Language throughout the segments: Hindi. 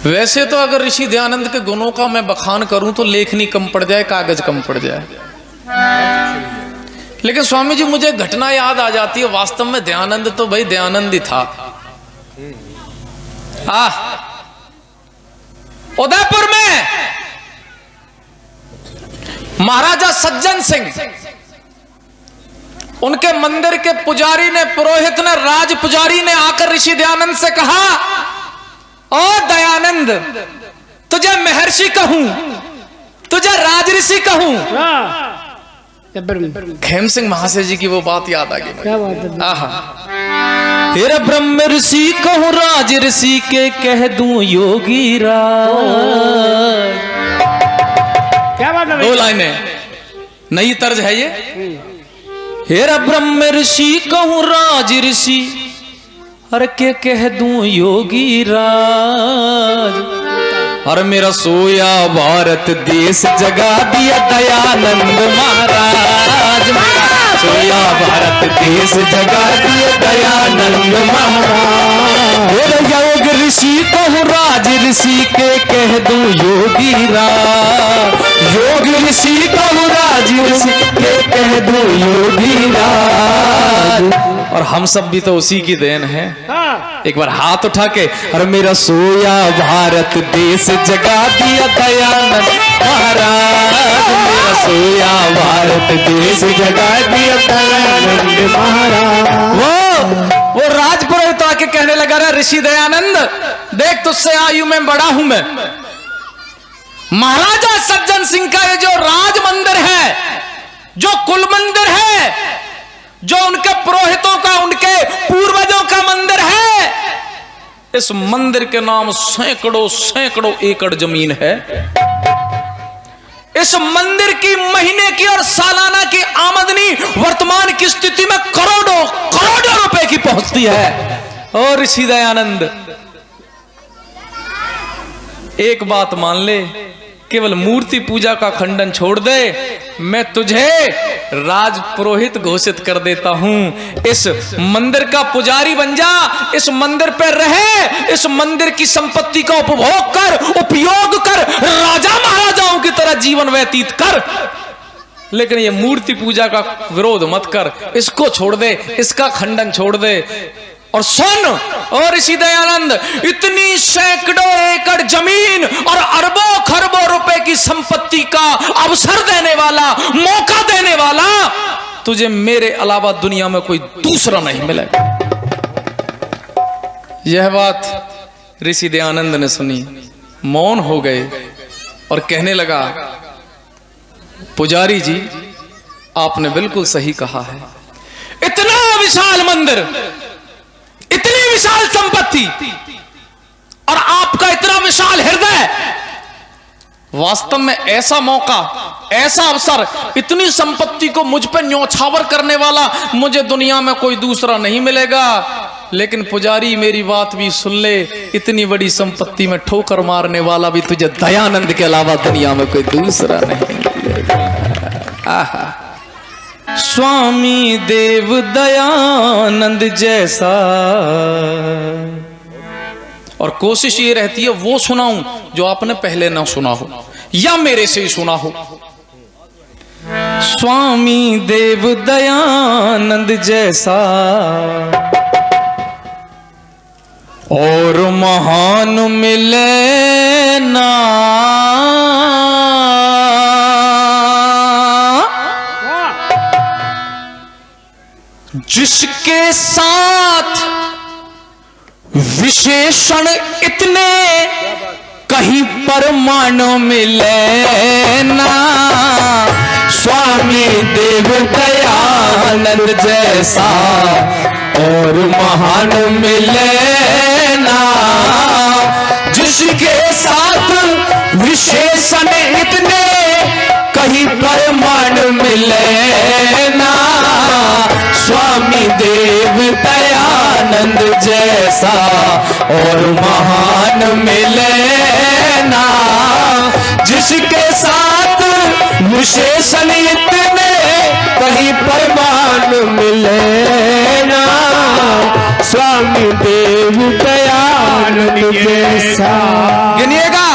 वैसे तो अगर ऋषि दयानंद के गुणों का मैं बखान करूं तो लेखनी कम पड़ जाए, कागज कम पड़ जाए। लेकिन स्वामी जी मुझे घटना याद आ जाती है, वास्तव में दयानंद तो भाई दयानंद ही था। उदयपुर में महाराजा सज्जन सिंह, उनके मंदिर के पुजारी ने, पुरोहित ने, राज पुजारी ने आकर ऋषि दयानंद से कहा, ओ दयानंद, तुझे महर्षि कहूं, तुझे राजऋषि कहूं। खेम सिंह महाशय जी की वो बात याद आ गई। क्या बात है? हेरा ब्रह्म ऋषि कहूं, राज ऋषि के कह दूं योगी राज। क्या बात है? दो लाइनें, नई तर्ज है ये। हेरा ब्रह्म ऋषि कहूं, राज ऋषि हर के कह दूं योगी राज। और मेरा सोया भारत देश जगा दिया दयानंद महाराज। मेरा सोया भारत देश जगा दिया दयानंद महाराज। मेरा योग ऋषि कहूं, राज ऋषि के कह दूं योगी राज। योग ऋषि कहूं, राज ऋषि के कह दूं योगी राज। और हम सब भी तो उसी की देन है। एक बार हाथ उठा के, और मेरा सोया भारत देश जगा दिया दयानंद महाराज। मेरा सोया भारत देश जगा दिया दयानंद महाराज। वो राजपुरोहित आके कहने लगा, रे ऋषि दयानंद, देख तुझसे आयु में बड़ा हूं मैं। महाराजा सज्जन सिंह का ये जो राज मंदिर है, जो कुल मंदिर है, जो उनके पुरोहितों का, उनके पूर्वजों का मंदिर है, इस मंदिर के नाम सैकड़ों सैकड़ों एकड़ जमीन है। इस मंदिर की महीने की और सालाना की आमदनी वर्तमान की स्थिति में करोड़ों करोड़ों रुपए की पहुंचती है। और ऋषि दयानंद, एक बात मान ले, केवल मूर्ति पूजा का खंडन छोड़ दे, मैं तुझे राज पुरोहित घोषित कर देता हूं। इस मंदिर का पुजारी बन जा, इस मंदिर पर रहे, इस मंदिर की संपत्ति का उपभोग कर, उपयोग कर, राजा महाराजाओं की तरह जीवन व्यतीत कर। लेकिन ये मूर्ति पूजा का विरोध मत कर, इसको छोड़ दे, इसका खंडन छोड़ दे। और सुन, और ऋषि दयानंद, इतनी सैकड़ों एकड़ जमीन और अरबों खरबों रुपए की संपत्ति का अवसर देने वाला, मौका देने वाला तुझे मेरे अलावा दुनिया में कोई दूसरा नहीं मिलेगा। यह बात ऋषि दयानंद ने सुनी, मौन हो गए और कहने लगा, पुजारी जी, आपने बिल्कुल सही कहा है। इतना विशाल मंदिर, इतनी विशाल संपत्ति और आपका इतना विशाल हृदय, वास्तव में ऐसा मौका, ऐसा अवसर, इतनी संपत्ति को मुझ पर न्यौछावर करने वाला मुझे दुनिया में कोई दूसरा नहीं मिलेगा। लेकिन पुजारी, मेरी बात भी सुन ले, इतनी बड़ी संपत्ति में ठोकर मारने वाला भी तुझे दयानंद के अलावा दुनिया में कोई दूसरा नहीं मिलेगा। स्वामी देव दयानंद जैसा। और कोशिश ये रहती है वो सुनाऊं जो आपने पहले ना सुना हो या मेरे से ही सुना हो। स्वामी देव दयानंद जैसा और महान मिले ना, जिसके साथ विशेषण इतने कहीं परमाणु मिले ना। स्वामी देव दयानंद जैसा और महान मिले ना, जिसके साथ विशेषण इतने कहीं परमाणु मिले ना। स्वामी देव दयानंद जैसा और महान मिले ना, जिसके साथ विशेषण इतने कहीं परमाणु मिले ना। स्वामी देव दयानंद नंद जैसा। गिनिएगा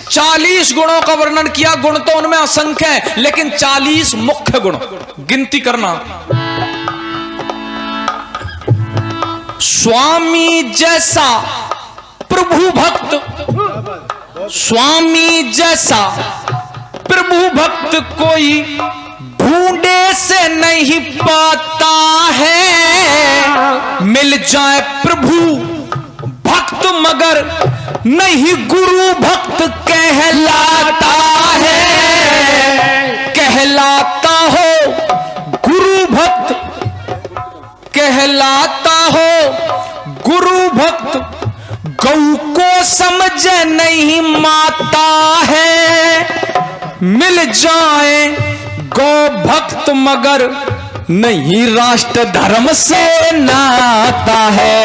40 गुणों का वर्णन किया। गुण तो उनमें असंख्य है, लेकिन 40 मुख्य गुण गिनती करना। स्वामी जैसा प्रभु भक्त, स्वामी जैसा प्रभु भक्त कोई ढूंढे से नहीं पाता है। मिल जाए प्रभु भक्त मगर नहीं गुरु भक्त कहलाता है। कहलाता हो गुरु भक्त, कहलाता हो गुरु भक्त, गौ को समझ नहीं माता है। मिल जाए गौ भक्त मगर नहीं राष्ट्र धर्म से नाता है।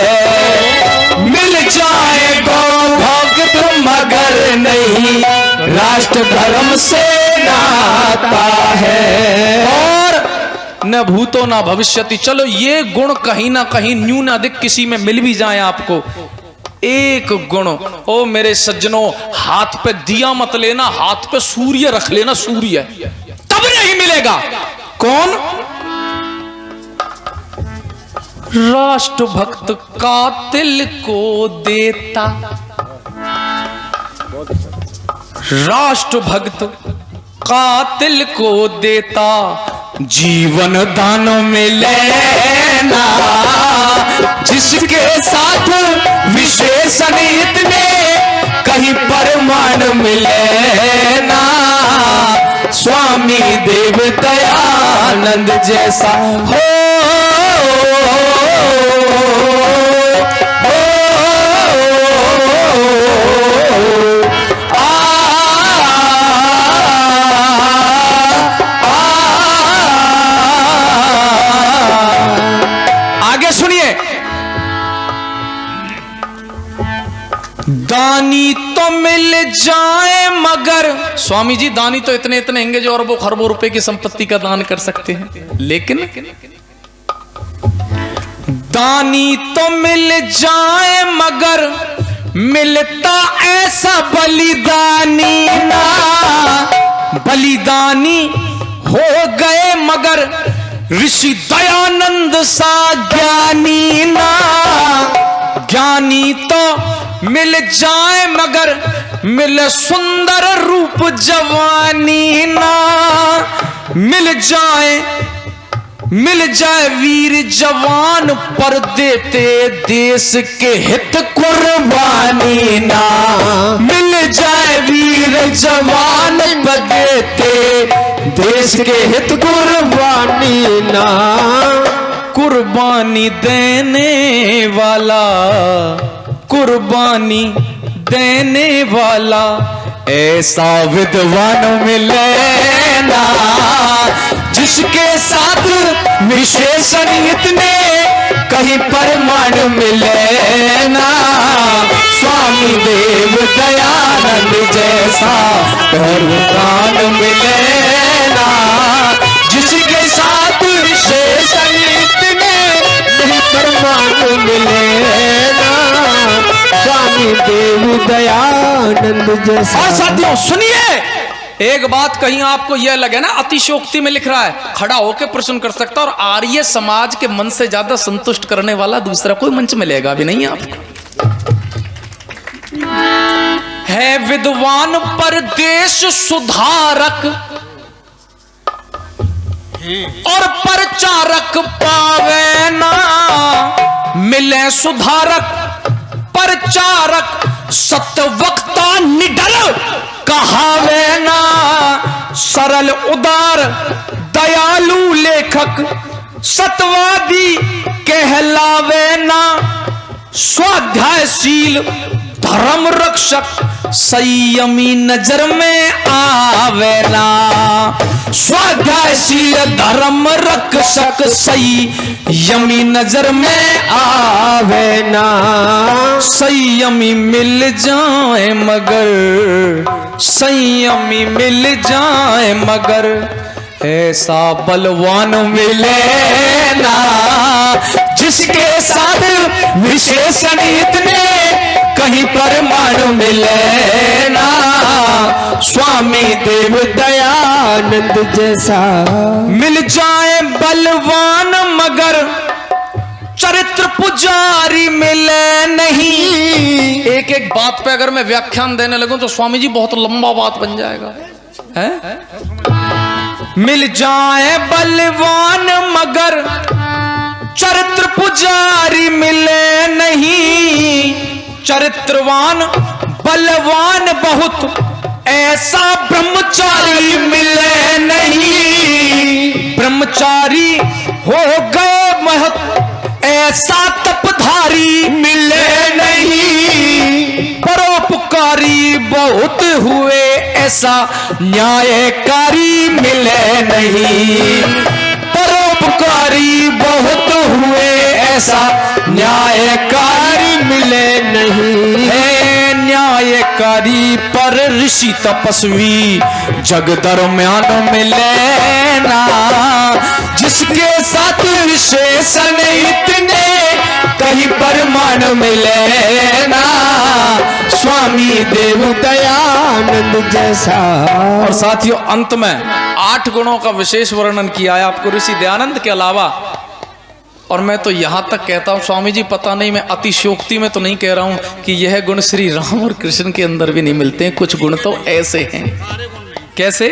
मिल जाए गौ भक्त मगर नहीं राष्ट्र धर्म से नाता है। और न भूतो न भविष्यति। चलो ये गुण कहीं ना कहीं न्यून अधिक किसी में मिल भी जाए आपको, एक गुण। ओ मेरे सज्जनों, हाथ पे दिया मत लेना, हाथ पे सूर्य रख लेना, सूर्य तब नहीं मिलेगा। कौन? राष्ट्रभक्त कातिल को देता, राष्ट्रभक्त कातिल को देता, जीवन दान में लेना। जिसके साथ विशेषण इतने कहीं परमाण मिले ना। स्वामी देव दयानंद जैसा हो, आगे सुनिए। दानी तो मिल जाए मगर, स्वामी जी दानी तो इतने इतने होंगे जो अरबों खरबों रुपए की संपत्ति का दान कर सकते हैं, लेकिन दानी तो मिल जाए मगर मिलता ऐसा बलिदानी ना। बलिदानी हो गए मगर ऋषि दयानंद सा ज्ञानी ना। ज्ञानी तो मिल जाए मगर मिले सुंदर रूप जवानी ना। मिल जाए वीर जवान पर देते देश के हित कुर्बानी ना। मिल जाए वीर जवान पर देते देश के हित कुर्बानी ना। कुर्बानी देने वाला, कुर्बानी देने वाला ऐसा विद्वान मिले ना। जिसके साथ विशेषण इतने कहीं परमाण मिले ना। स्वामी देव दयानंद जैसा परमाण मिले ना। जिसके साथ विशेषण इतने कहीं परमाण मिले ना। स्वामी देव दयानंद जैसा। और साथियों सुनिए, एक बात कहीं आपको यह लगे ना, अतिशोक्ति में लिख रहा है, खड़ा होकर प्रश्न कर सकता। और आर्य समाज के मन से ज्यादा संतुष्ट करने वाला दूसरा कोई मंच मिलेगा भी नहीं आपको। है विद्वान पर देश सुधारक और प्रचारक पावे ना। मिले सुधारक प्रचारक सत्यवक्ता निडर कहावे ना। सरल उदार दयालु लेखक सत्यवादी कहलावे ना। स्वाध्यायशील धर्म रक्षक संयमी नजर में आवे ना। स्वाध्यायशील धर्म रक्षक संयमी नजर में आवे ना। संयमी मिल जाए मगर, संयमी मिल जाए मगर ऐसा बलवान मिले ना, जिसके साथ विशेषण इतने कहीं परमाणु मिले ना। स्वामी देव दयानंद जैसा मिल जाए बलवान मगर चरित्र पुजारी मिले नहीं। एक एक बात पे अगर मैं व्याख्यान देने लगूं तो स्वामी जी बहुत लंबा बात बन जाएगा है? मिल जाए बलवान मगर चरित्र पुजारी मिले नहीं। चरित्रवान बलवान बहुत ऐसा ब्रह्मचारी मिले नहीं। ब्रह्मचारी हो गए महत ऐसा तपधारी मिले नहीं। परोपकारी बहुत हुए ऐसा न्यायकारी मिले नहीं। परोपकारी बहुत हुए ऐसा न्यायकारी मिले नहीं। न्यायकारी पर ऋषि तपस्वी जग दरम्यान मिले ना, जिसके साथ विशेषण इतने कहीं परमाणु मिले ना। स्वामी देव दयानंद जैसा। और साथियों अंत में 8 गुणों का विशेष वर्णन किया है आपको ऋषि दयानंद के अलावा। और मैं तो यहां तक कहता हूं स्वामी जी, पता नहीं मैं अतिशयोक्ति में तो नहीं कह रहा हूं कि यह गुण श्री राम और कृष्ण के अंदर भी नहीं मिलते हैं। कुछ गुण तो ऐसे हैं। कैसे?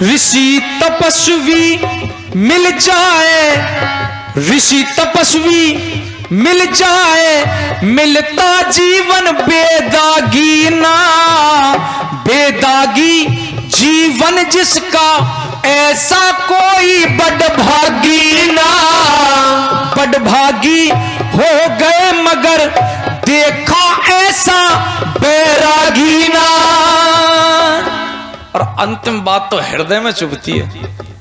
ऋषि तपस्वी मिल जाए, ऋषि तपस्वी मिल जाए, मिलता जीवन बेदागी ना। बेदागी जीवन जिसका ऐसा कोई बड़भागी ना। बड़भागी हो गए मगर देखा ऐसा बैरागी ना। और अंतिम बात तो हृदय में चुभती है,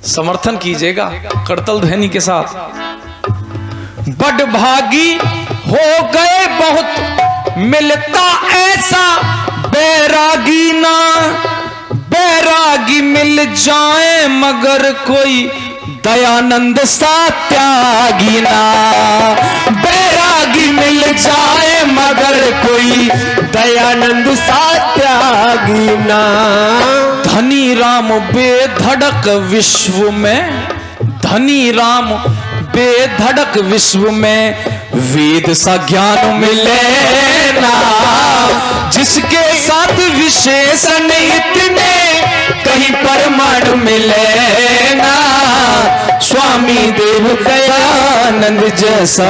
समर्थन कीजिएगा करतल ध्वनि के साथ। बड़भागी हो गए बहुत मिलता ऐसा बैरागी ना। बैरागी मिल जाए मगर कोई दयानंद सा त्यागी ना। बैरागी मिल जाए मगर कोई दयानंद सा त्यागी ना। धनी राम बेधड़क विश्व में, धनी राम बेधड़क विश्व में वेद सा ज्ञान मिले ना। जिसके साथ विशेषण इतने कहीं परमाणु मिले ना। स्वामी देव दयानंद जैसा।